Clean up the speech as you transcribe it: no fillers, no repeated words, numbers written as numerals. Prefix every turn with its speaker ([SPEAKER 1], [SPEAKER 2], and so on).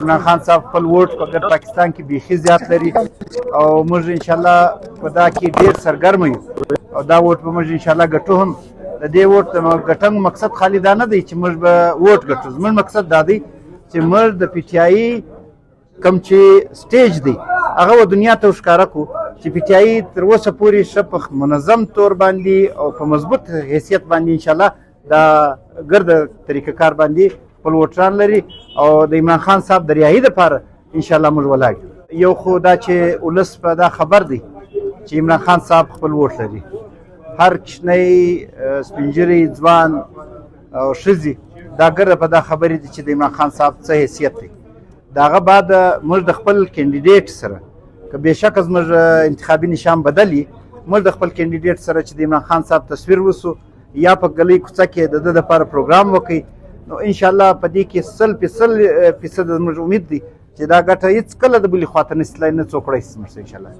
[SPEAKER 1] عمران خان صاحب خپل ووټ په ګډ پاکستان کې بیخي زیات لري او موږ انشاءالله په دا کې ډېر سرګرمه یو او دا ووټ به موږ انشاءالله ګټو هم. د دې ووټ د ګټنګ مقصد خالي دا نه دی چې موږ به ووټ ګټو، زموږ مقصد دا دی چې موږ د پی ټي آی کوم چې سټیج دی هغه و دنیا ته وښکاره کړو چې پی ټي آی تر اوسه پورې ښه په منظم طور باندې او په مضبوط حیثیت باندې انشاءالله دا ګرده طریقه کار باندې خپل ووټران لري او د عمران خان صاحب د رهایي دپاره انشاءالله موږ ولاړ یو. خو دا چې ولس په دا خبر دی چې عمران خان صاحب خپل ووټ لري، هر کوچنی سپین ځوان او ښځې دا ګرده په دا خبرې دي چې د عمران خان صاحب څه حیثیت دی. د هغه بعد موږ د خپل کینډیډیټ سره که بېشکه زموږ انتخابي نشان بدل وي، موږ د خپل کینډیډیټ سره چې د عمران خان صاحب تصویر وسو یا په ګلۍ کوڅه کې د ده دپاره پروګرام وکړي، نو انشاءالله په دې کې 100% زموږ امید دی چې دا ګټه هېڅکله د بلې خواته نه سي تللی، نه څوک وړی سي زموږ انشاءالله.